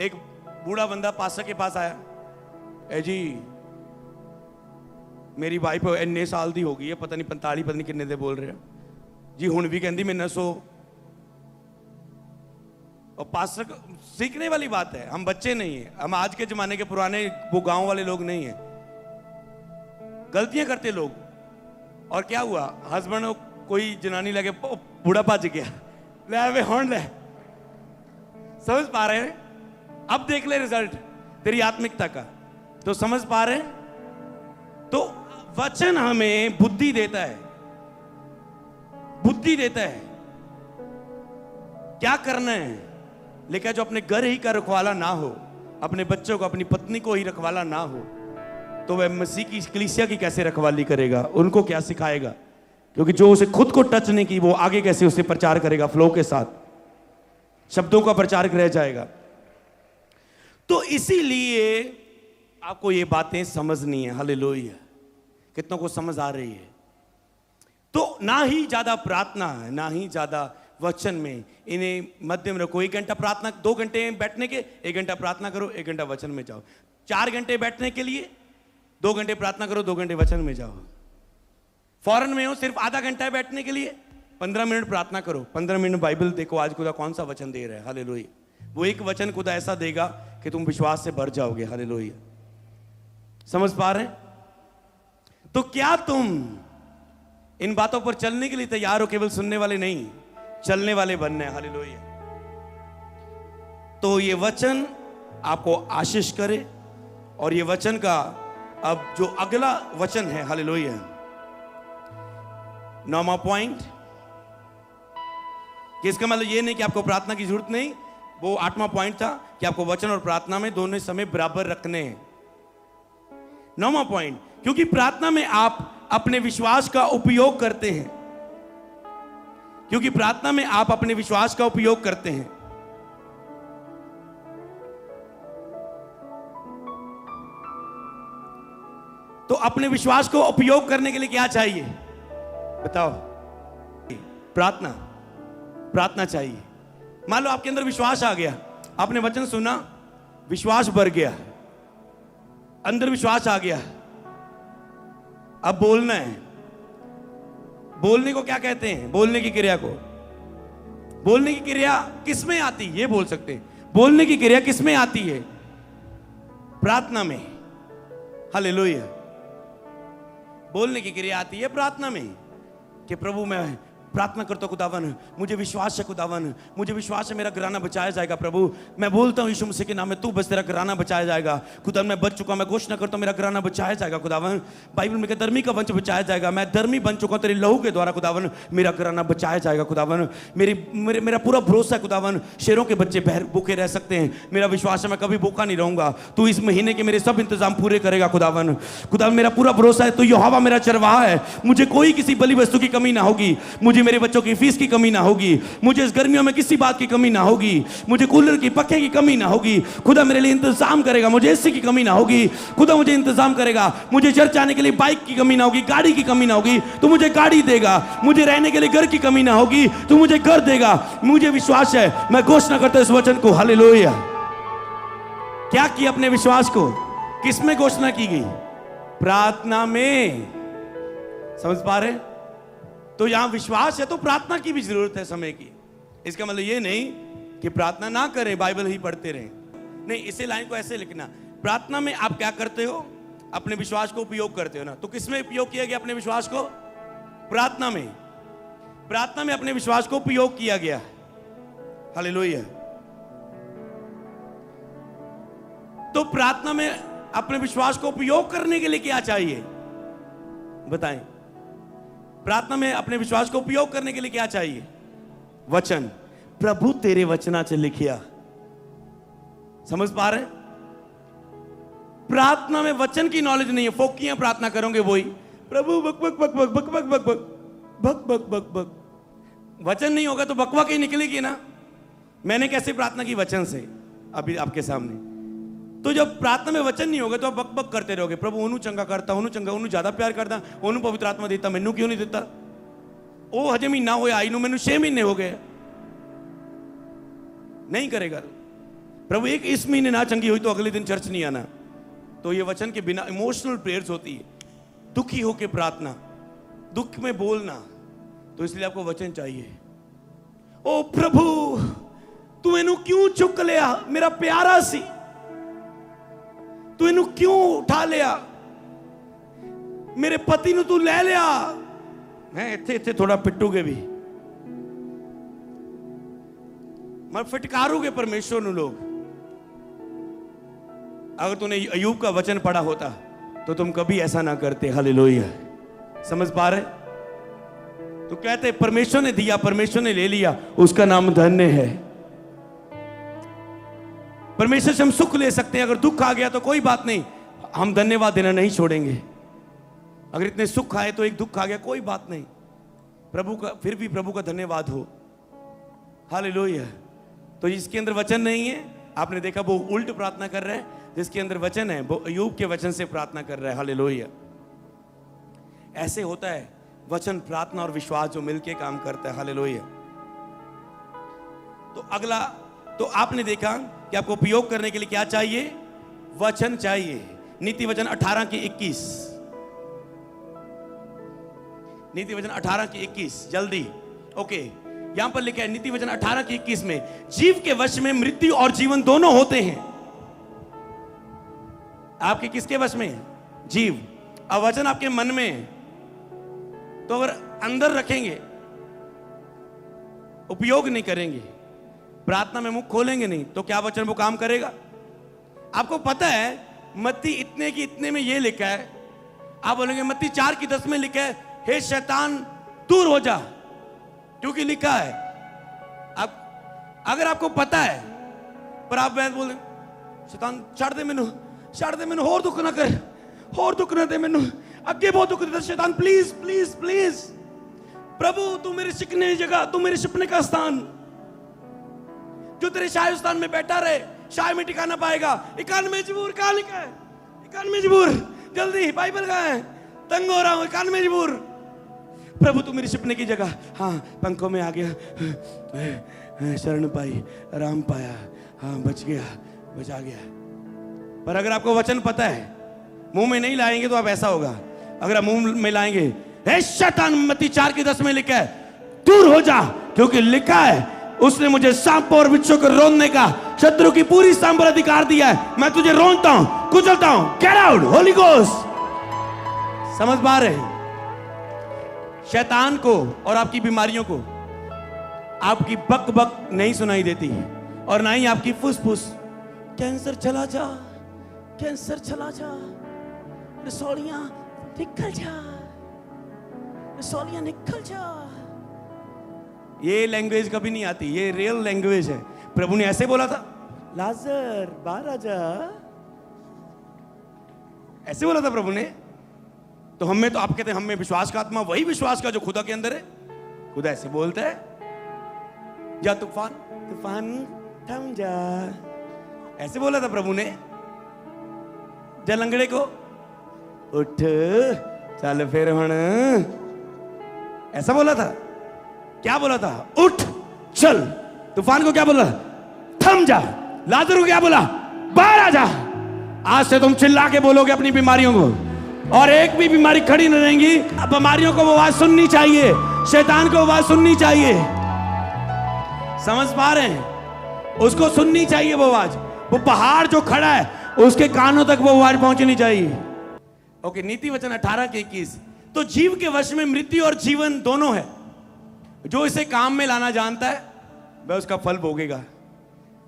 एक बूढ़ा बंदा पास्टर के पास आया, ए जी मेरी वाइफ इन्ने साल दी हो गई है, पता नहीं 45 पता नहीं किन्ने दे बोल रहे हैं जी, हुण भी कहती मैंने सो। और पास्टर सीखने वाली बात है, हम बच्चे नहीं है, हम आज के जमाने के पुराने वो गांव वाले लोग नहीं है। गलतियां करते लोग। और क्या हुआ, हस्बैंड कोई जनानी लगे बूढ़ा भज गया, ले वे हुण ले। समझ पा रहे हैं? अब देख ले रिजल्ट तेरी आत्मिकता का, तो समझ पा रहे हैं? तो वचन हमें बुद्धि देता है, बुद्धि देता है क्या करना है। लेकिन जो अपने घर ही का रखवाला ना हो, अपने बच्चों को अपनी पत्नी को ही रखवाला ना हो, तो वह मसीह की कलीसिया की कैसे रखवाली करेगा, उनको क्या सिखाएगा? क्योंकि जो उसे खुद को टच नहीं की, वो आगे कैसे उसे प्रचार करेगा? फ्लो के साथ शब्दों का प्रचार रह जाएगा। तो इसीलिए आपको ये बातें समझनी है। हालेलुया। कितनों को समझ आ रही है? तो ना ही ज्यादा प्रार्थना है, ना ही ज्यादा वचन में, इन्हें मध्यम रखो। 1 घंटा प्रार्थना, 2 घंटे बैठने के, 1 घंटा प्रार्थना करो, 1 घंटा वचन में जाओ। 4 घंटे बैठने के लिए 2 घंटे प्रार्थना करो, 2 घंटे वचन में जाओ। फॉरेन में हो, सिर्फ आधा घंटा है बैठने के लिए, 15 मिनट प्रार्थना करो, 15 मिनट बाइबल देखो, आज खुदा कौन सा वचन दे रहा है। हालेलुया। वो एक वचन खुदा ऐसा देगा कि तुम विश्वास से भर जाओगे। हालेलुया। समझ पा रहे हैं? तो क्या तुम इन बातों पर चलने के लिए तैयार हो? केवल सुनने वाले नहीं, चलने वाले बनने। हालेलुया। तो ये वचन आपको आशीष करे। और ये वचन का अब जो अगला वचन है, हालेलुया, 9वां पॉइंट, कि इसका मतलब ये नहीं कि आपको प्रार्थना की जरूरत नहीं, वो 8वां पॉइंट था कि आपको वचन और प्रार्थना में दोनों समय बराबर रखने हैं। 9वां पॉइंट, क्योंकि प्रार्थना में आप अपने विश्वास का उपयोग करते हैं, क्योंकि प्रार्थना में आप अपने विश्वास का उपयोग करते हैं। तो अपने विश्वास को उपयोग करने के लिए क्या चाहिए बताओ? प्रार्थना, प्रार्थना चाहिए। मान लो आपके अंदर विश्वास आ गया, आपने वचन सुना, विश्वास बढ़ गया, अंदर विश्वास आ गया, अब बोलना है। बोलने को क्या कहते हैं? बोलने की क्रिया को। बोलने की क्रिया किसमें आती है? ये बोल सकते हैं बोलने की क्रिया किसमें आती है? प्रार्थना में। हालेलुया। बोलने की क्रिया आती है प्रार्थना में, कि प्रभु मैं प्रार्थना करता हूं, खुदावन मुझे विश्वास है, खुदावन मुझे विश्वास है मेरा घराना बचाया जाएगा। प्रभु मैं बोलता हूं यीशु मसीह के नाम में, तू बस तेरा घराना बचाया जाएगा। खुदा मैं बच चुका, मैं घोषणा करता हूं मेरा घराना बचाया जाएगा। खुदावन बाइबल में कहता धर्मी का वंश बचाया जाएगा, मैं धर्मी बन चुका हूं तेरे लहू के द्वारा। खुदावन मेरा घराना बचाया जाएगा। खुदावन मेरा पूरा भरोसा है। खुदावन शेरों के बच्चे भूखे रह सकते हैं, मेरा विश्वास है मैं कभी भूखा नहीं रहूंगा। तू इस महीने के मेरे सब इंतजाम पूरे करेगा। खुदावन खुदावन मेरा पूरा भरोसा है, तू यहोवा मेरा चरवाहा है, मुझे कोई किसी बलि वस्तु की कमी ना होगी, मुझे मेरे बच्चों की फीस की कमी ना होगी, मुझे इस गर्मियों में किसी बात की कमी ना होगी, मुझे कूलर की पक्के की कमी ना होगी। खुदा मेरे लिए इंतजाम करेगा, मुझे एसी की कमी ना होगी। खुदा मुझे इंतजाम करेगा, मुझे चर्च आने के लिए बाइक की कमी ना होगी, गाड़ी की कमी ना होगी, तो मुझे गाड़ी देगा। मुझे रहने के लिए घर की कमी ना होगी, तो मुझे घर देगा। मुझे विश्वास है, मैं घोषणा करता हूं इस वचन को। हालेलुया। क्या की अपने विश्वास को? किसमें घोषणा की गई? प्रार्थना में। समझ पा रहे? तो यहां विश्वास है तो प्रार्थना की भी जरूरत है समय की। इसका मतलब ये नहीं कि प्रार्थना ना करें, बाइबल ही पढ़ते रहें, नहीं। इसे लाइन को ऐसे लिखना, प्रार्थना में आप क्या करते हो? अपने विश्वास को उपयोग करते हो ना। तो किसमें उपयोग किया गया अपने विश्वास को? प्रार्थना में। प्रार्थना में अपने विश्वास को उपयोग किया गया। हालेलुया। तो प्रार्थना में अपने विश्वास को उपयोग करने के लिए क्या चाहिए बताएं? प्रार्थना में अपने विश्वास को उपयोग करने के लिए क्या चाहिए? वचन। प्रभु तेरे वचना से लिखिया। समझ पा रहे? प्रार्थना में वचन की नॉलेज नहीं है, फोकियां प्रार्थना करोगे वही प्रभु बक बक बक बक बक बक बक बक बक बक बक। वचन नहीं होगा तो बकबक ही निकलेगी ना। मैंने कैसे प्रार्थना की? वचन से। अभी आपके सामने। तो जब प्रार्थना में वचन नहीं होगा तो आप बकबक करते रहोगे, प्रभु ओनू चंगा करता, ओनू चंगा, ओनू ज्यादा प्यार करता, ओनू पवित्र आत्मा देता, मैनू क्यों नहीं देता? ओ हजे महीना होया आई नू, मैनू 6 महीने हो गए। नहीं करेगा। प्रभु एक इस महीने ना चंगी हुई तो अगले दिन चर्च नहीं आना। तो ये वचन के बिना इमोशनल प्रेयर्स होती है, दुखी होके प्रार्थना, दुख में बोलना। तो इसलिए आपको वचन चाहिए। ओ प्रभु तू इनू क्यों चुक लिया, मेरा प्यारा सी, तू इनू क्यों उठा लिया, मेरे पति नु तू ले लिया। मैं इत्थे इत्थे थोड़ा पिटूगे भी, मैं फिटकारूगे परमेश्वर नु लोग। अगर तूने अय्यूब का वचन पढ़ा होता तो तुम कभी ऐसा ना करते। हालेलुया। समझ पा रहे? तो कहते परमेश्वर ने दिया, परमेश्वर ने ले लिया, उसका नाम धन्य है। परमेश्वर से हम सुख ले सकते हैं। अगर दुख आ गया तो कोई बात नहीं, हम धन्यवाद देना नहीं छोड़ेंगे। अगर इतने सुख आए तो एक दुख आ गया, कोई बात नहीं, प्रभु का फिर भी प्रभु का धन्यवाद हो। हालेलुया। तो जिसके अंदर वचन नहीं है, आपने देखा वो उल्ट प्रार्थना कर रहे हैं, जिसके अंदर वचन है वो अय्यूब के वचन से प्रार्थना कर रहा है। हालेलुया। ऐसे होता है वचन, प्रार्थना और विश्वास जो मिलके काम करता है। हालेलुया। तो अगला, तो आपने देखा कि आपको उपयोग करने के लिए क्या चाहिए? वचन चाहिए। नीति वचन 18 की 21, नीति वचन 18 की 21, जल्दी। ओके, यहां पर लिखा है नीति वचन 18 की 21 में, जीव के वश में मृत्यु और जीवन दोनों होते हैं। आपके किसके वश में है? जीव। अब वचन आपके मन में है, तो अगर अंदर रखेंगे, उपयोग नहीं करेंगे, प्रार्थना में मुख खोलेंगे नहीं, तो क्या वचन वो काम करेगा? आपको पता है मत्ती इतने की इतने में ये लिखा है, आप बोलेंगे मत्ती 4 की 10 में लिखा है, हे शैतान दूर हो जा, क्योंकि लिखा है। अब अगर आपको पता है पर आप वैसे बोले शैतान छाड़ दे मैनू, छाड़ दे मैनू, होर दुख ना कर, होर दुख ना दे मैनू, अगे बहुत दुख देता शैतान, प्लीज प्लीज प्लीज। प्रभु तू मेरे सिकने की जगह, तू मेरे सपने का स्थान, जो तेरे शाही स्थान में बैठा रहे, शाही में टिकाना पाएगा। इकान मजबूर, कहां लिखा है? इकान मजबूर, जल्दी बाइबल कहां है? तंग हो रहा हूं, इकान मजबूर। प्रभु तू मेरी सपने की जगह, हाँ पंखों में आ गया, शरण पाई, आराम पाया, हाँ बच गया, बचा गया। पर अगर आपको वचन पता है, मुंह में नहीं लाएंगे तो आप ऐसा होगा। अगर आप मुंह में लाएंगे, हे शैतान, मत्ती 4 की 10 में लिखा है दूर हो जा, क्योंकि लिखा है उसने मुझे सांपों और बिच्छू को रोनने का, शत्रु की पूरी सांप पर अधिकार दिया है। मैं तुझे रोनता हूं, कुचलता हूं। Get out Holi ghost. समझ पा रहे हैं? शैतान को और आपकी बीमारियों को आपकी बक बक नहीं सुनाई देती, और ना ही आपकी फुसफुस। कैंसर चला जा, कैंसर चला जा, रसौलियां निकल जा, रसौलियां निकल जा। ये लैंग्वेज कभी नहीं आती, ये रियल लैंग्वेज है। प्रभु ने ऐसे बोला था, लाजर बाहर आ जा, ऐसे बोला था प्रभु ने। तो हम में, तो आप कहते हैं हम में विश्वास का आत्मा, वही विश्वास का जो खुदा के अंदर है। खुदा ऐसे बोलता है, जा तूफान, तूफान थम जा, ऐसे बोला था प्रभु ने। जा लंगड़े को उठ चल फिर हुण, ऐसा बोला था। क्या बोला था? उठ चल। तूफान को क्या बोला? थम जा। लाजर को क्या बोला? बाहर आ जा। आज से तुम चिल्ला के बोलोगे अपनी बीमारियों को, और एक भी बीमारी खड़ी न रहेंगी। बीमारियों को वो आवाज सुननी चाहिए, शैतान को आवाज सुननी चाहिए। समझ पा रहे हैं? उसको सुननी चाहिए वो आवाज। वो पहाड़ जो खड़ा है उसके कानों तक वो आवाज पहुंचनी चाहिए। ओके, नीति वचन 18 के 21। तो जीव के वश में मृत्यु और जीवन दोनों है। जो इसे काम में लाना जानता है वह उसका फल भोगेगा।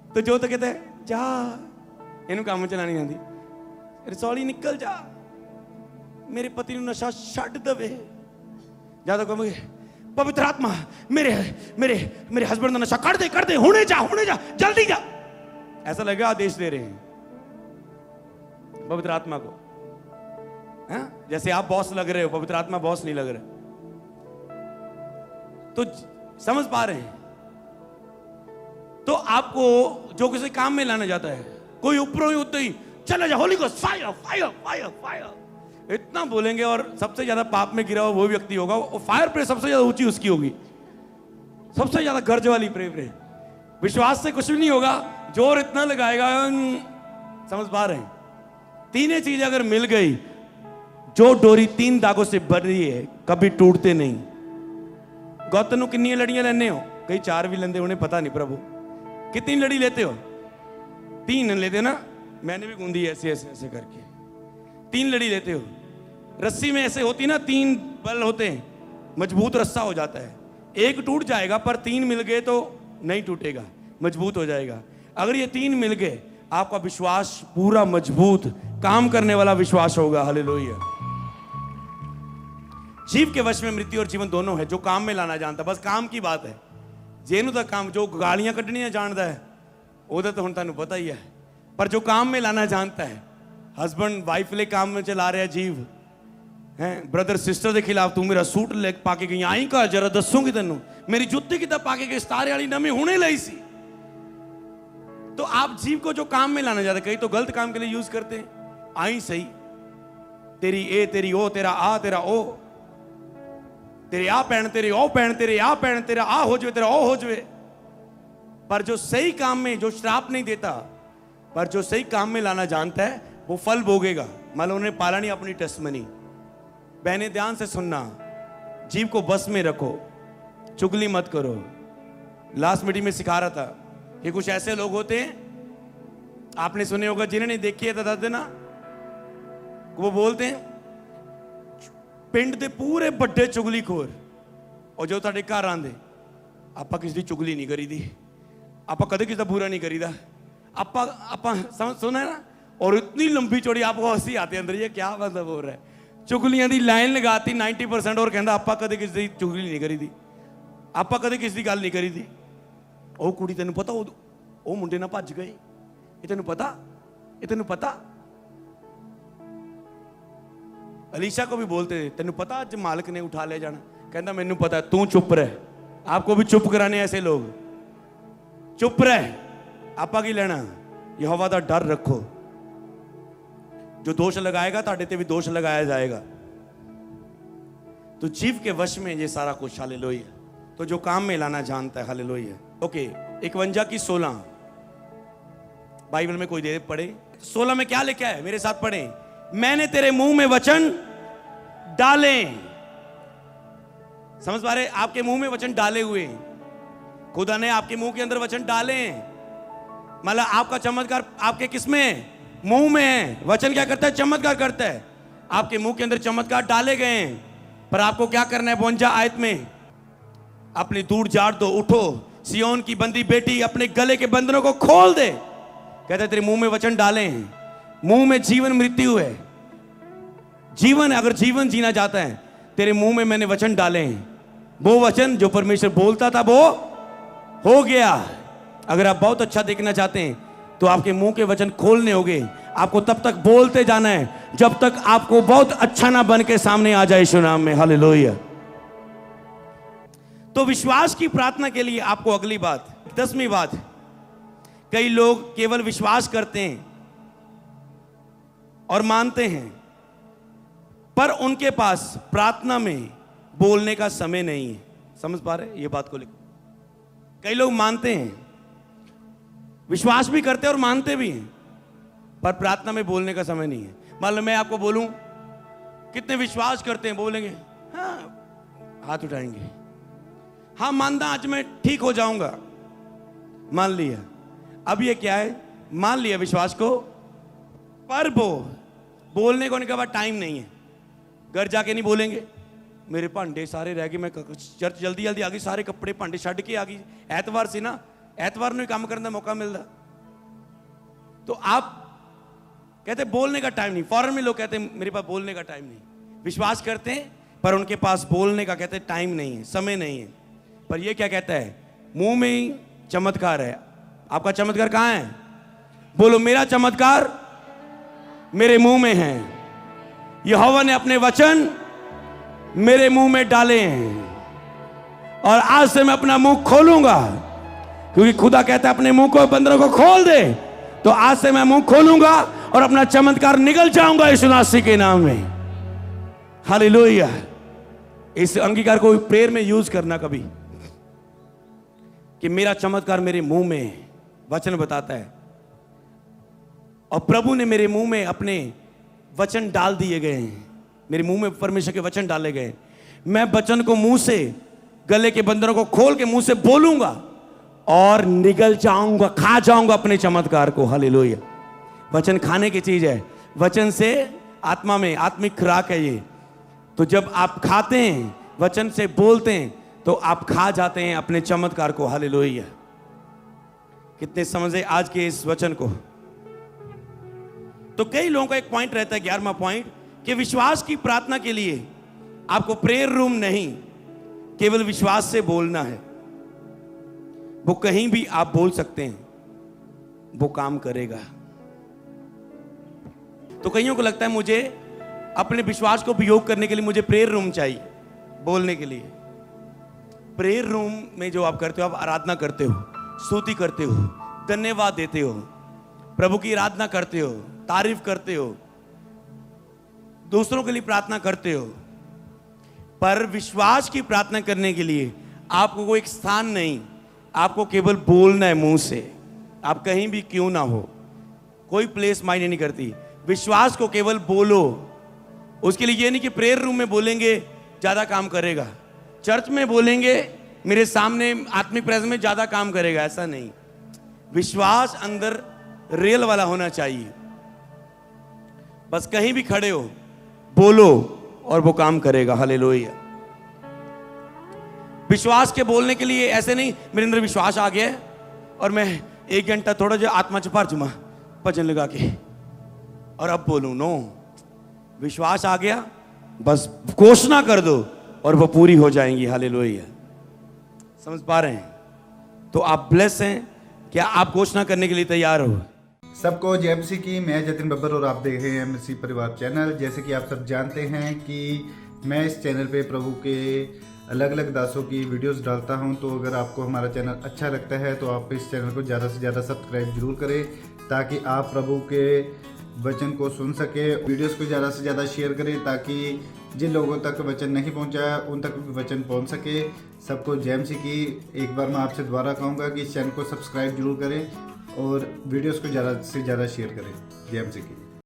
तो जो तो कहते हैं जा, इन्हों काम में चलानी आती, रसौली निकल जा, मेरे पति ने नशा छड़ दवे, ज्यादा कहोगे पवित्र आत्मा मेरे मेरे मेरे हस्बैंड का नशा कर दे, होने जा जल्दी जा। ऐसा लगेगा आदेश दे रहे हैं पवित्र आत्मा को। हाँ? जैसे आप बॉस लग रहे हो, पवित्र आत्मा बॉस नहीं लग रहे। तो समझ पा रहे हैं? तो आपको जो किसी काम में लाना जाता है, कोई ऊपरों ही उतने ही चला जा, Holi ghost fire fire fire fire, इतना बोलेंगे, और सबसे ज्यादा पाप में गिरा हुआ वो व्यक्ति होगा। वो फायर प्रे सबसे ज्यादा ऊंची उसकी होगी, सबसे ज्यादा गर्ज वाली प्रे। विश्वास से कुछ भी नहीं होगा, जोर इतना लगाएगा। समझ पा रहे हैं? तीनों चीजें अगर मिल गई, जो डोरी 3 धागों से बनी है कभी टूटते नहीं। गौतम कितनी लड़ियां लेने हो? कई 4 भी लेंदे, उन्हें पता नहीं। प्रभु कितनी लड़ी लेते हो? 3 लेते हो ना? मैंने भी गूंदी ऐसे ऐसे ऐसे करके 3 लड़ी लेते हो। रस्सी में ऐसे होती ना, 3 बल होते हैं, मजबूत रस्सा हो जाता है। एक टूट जाएगा पर 3 मिल गए तो नहीं टूटेगा, मजबूत हो जाएगा। अगर ये 3 मिल गए, आपका विश्वास पूरा मजबूत, काम करने वाला विश्वास होगा। हालेलुया। जीव के वश में मृत्यु और जीवन दोनों है। जो काम में लाना जानता, बस काम की बात है। जेनू तक काम, जो गालियां कढ़नियां जानता है ओदा तो हुण तुहानू पता ही है। पर जो काम में लाना जानता है, हस्बैंड वाइफ ले काम में चला रहा जीव है, ब्रदर सिस्टर के खिलाफ तू मेरा सूट ले पाके गई, आई का जरा दसूंगी तेनू, मेरी जुत्ती कितना पाके गई, सितारे वाली नमी हुणे लई सी। तो आप जीव को जो काम में लाना चाहते, कई तो गलत काम के लिए यूज करते हैं। आई सही, तेरी ए तेरी ओ, तेरा आ तेरा ओ, तेरे आ पैण तेरे ओ पैण, तेरे आ पैण तेरा आ हो जावे तेरा ओ हो जावे। पर जो सही काम में, जो श्राप नहीं देता, पर जो सही काम में लाना जानता है, वो फल भोगेगा। मान लो उन्होंने पाला नहीं अपनी टेस्टमनी। बहने ध्यान से सुनना, जीव को बस में रखो, चुगली मत करो। लास्ट मीटिंग में सिखा रहा था कि कुछ ऐसे लोग होते हैं, आपने सुने होगा, जिन्हें नहीं देखी है बता देना, वो बोलते हैं पिंड दे पूरे बड़े चुगलीखोर, और जो तुहाडे घर आंदे, आपां किसी दी चुगली नहीं करी दी, आपां कदे किसी दा बुरा नहीं करीदा, आपां समझ सुना है ना। और इतनी लंबी चौड़ी, आपको हंसी आती है अंदर, ये क्या मतलब हो रहा है। चुगलियां दी लाइन लगाती 90% और कहंदा आपां कदे किसी दी चुगली नहीं करी दी, आपां कदे किसी दी गल नहीं करी दी। ओ कुड़ी तैनूं पता, ओ मुंडे नाल भज गए, ये तैनूं पता, ये तैनूं पता। अलीशा को भी बोलते थे, तेनू पता आज मालिक ने उठा ले जाना, कहता मैनू पता है, तू चुप रह। आपको भी चुप कराने ऐसे लोग, चुप रह, आपा की लेना। यहोवा दा डर रखो, जो दोष लगाएगा ताड़े ते भी दोष लगाया जाएगा। तो जीव के वश में ये सारा कुछ। हालेलुया। तो जो काम में लाना जानता है। हालेलुया। ओके, 51 की 16 बाइबल में कोई दे पढ़े। 16 में क्या लिखा है, मेरे साथ पढ़े। मैंने तेरे मुंह में वचन डाले। समझ पा रहे? आपके मुंह में वचन डाले हुए, खुदा ने आपके मुंह के अंदर वचन डाले। मतलब आपका चमत्कार आपके किसमें? मुंह में है। वचन क्या करता है? चमत्कार करता है। आपके मुंह के अंदर चमत्कार डाले गए हैं, पर आपको क्या करना है? 52 आयत में अपनी दूर झाड़ दो, उठो, सियोन की बंदी बेटी अपने गले के बंधनों को खोल दे। कहता है तेरे मुंह में वचन डाले हैं। मुंह में जीवन मृत्यु है। जीवन, अगर जीवन जीना चाहता है, तेरे मुंह में मैंने वचन डाले हैं। वो वचन जो परमेश्वर बोलता था वो हो गया। अगर आप बहुत अच्छा देखना चाहते हैं तो आपके मुंह के वचन खोलने होंगे। आपको तब तक बोलते जाना है जब तक आपको बहुत अच्छा ना बन के सामने आ जाए यीशु नाम में। हालेलुया। तो विश्वास की प्रार्थना के लिए आपको अगली बात, 10वीं बात, कई लोग केवल विश्वास करते हैं और मानते हैं, पर उनके पास प्रार्थना में बोलने का समय नहीं है। समझ पा रहे ये बात को लेकर? कई लोग मानते हैं, विश्वास भी करते हैं और मानते भी हैं, पर प्रार्थना में बोलने का समय नहीं है। मान लो मैं आपको बोलूं, कितने विश्वास करते हैं? बोलेंगे हाँ, हाथ उठाएंगे, हाँ मानता आज मैं ठीक हो जाऊंगा। मान लिया। अब ये क्या है? मान लिया विश्वास को, पर बोलने को उनके पास टाइम नहीं है। घर जाके नहीं बोलेंगे, मेरे भांडे सारे रह गए, मैं चर्च जल्दी जल्दी आ गई, सारे कपड़े भांडे छड़ के आ गई, ऐतवार से ना, ऐतवार में काम करने का मौका मिलता। तो आप कहते बोलने का टाइम नहीं। फॉरेन में लोग कहते हैं मेरे पास बोलने का टाइम नहीं। विश्वास करते हैं पर उनके पास बोलने का कहते टाइम नहीं है, समय नहीं है। पर ये क्या कहता है? मुंह में ही चमत्कार है। आपका चमत्कार कहां है? बोलो, मेरा चमत्कार मेरे मुंह में है। यहोवा ने अपने वचन मेरे मुंह में डाले हैं और आज से मैं अपना मुंह खोलूंगा, क्योंकि खुदा कहता है अपने मुंह को, बंदरों को खोल दे। तो आज से मैं मुंह खोलूंगा और अपना चमत्कार निकल जाऊंगा यीशु मसीह के नाम में। हालेलुया। इस अंगीकार को प्रेयर में यूज करना कभी, कि मेरा चमत्कार मेरे मुंह में है। वचन बताता है, और प्रभु ने मेरे मुंह में अपने वचन डाल दिए गए हैं। मेरे मुंह में परमेश्वर के वचन डाले गए। मैं वचन को मुंह से, गले के बंदरों को खोल के मुंह से बोलूंगा और निगल जाऊंगा, खा जाऊंगा अपने चमत्कार को। हालेलुया। वचन खाने की चीज है। वचन से आत्मा में आत्मिक खुराक है ये। तो जब आप खाते हैं, वचन से बोलते हैं, तो आप खा जाते हैं अपने चमत्कार को। हालेलुया। कितने समझे आज के इस वचन को। तो कई लोगों का एक पॉइंट रहता है, 11वां पॉइंट, कि विश्वास की प्रार्थना के लिए आपको प्रेयर रूम नहीं, केवल विश्वास से बोलना है। वो कहीं भी आप बोल सकते हैं, वो काम करेगा। तो कईयों को लगता है मुझे अपने विश्वास को उपयोग करने के लिए मुझे प्रेयर रूम चाहिए बोलने के लिए। प्रेयर रूम में जो आप करते हो, आप आराधना करते हो, स्तुति करते हो, धन्यवाद देते हो, प्रभु की आराधना करते हो, तारीफ करते हो, दूसरों के लिए प्रार्थना करते हो। पर विश्वास की प्रार्थना करने के लिए आपको कोई एक स्थान नहीं, आपको केवल बोलना है मुंह से। आप कहीं भी क्यों ना हो, कोई प्लेस मायने नहीं करती। विश्वास को केवल बोलो। उसके लिए ये नहीं कि प्रेयर रूम में बोलेंगे ज्यादा काम करेगा, चर्च में बोलेंगे मेरे सामने आत्मिक प्रेजेंस में ज्यादा काम करेगा, ऐसा नहीं। विश्वास अंदर रियल वाला होना चाहिए। बस कहीं भी खड़े हो, बोलो और वो काम करेगा। हालेलुया। विश्वास के बोलने के लिए ऐसे नहीं मेरे अंदर विश्वास आ गया है और मैं 1 घंटा थोड़ा जो आत्मा चपार जुमा भजन लगा के और अब बोलूं। नो, विश्वास आ गया, बस घोषणा कर दो और वो पूरी हो जाएंगी। हालेलुया। समझ पा रहे हैं? तो आप ब्लेस हैं। क्या आप घोषणा करने के लिए तैयार हो? सबको जय मसीह की। मैं जतिन बब्बर और आप देख रहे हैं मसीह परिवार चैनल। जैसे कि आप सब जानते हैं कि मैं इस चैनल पे प्रभु के अलग अलग दासों की वीडियोस डालता हूं। तो अगर आपको हमारा चैनल अच्छा लगता है तो आप इस चैनल को ज़्यादा से ज़्यादा सब्सक्राइब जरूर करें, ताकि आप प्रभु के वचन को सुन सके। वीडियोस को ज़्यादा से ज़्यादा शेयर करें, ताकि जिन लोगों तक वचन नहीं पहुंचा उन तक भी वचन पहुंच सके। सबको जय मसीह की। एक बार मैं आपसे दोबारा कहूँगा कि इस चैनल को सब्सक्राइब जरूर करें और वीडियोस को ज़्यादा से ज़्यादा शेयर करें। जय मसीह की।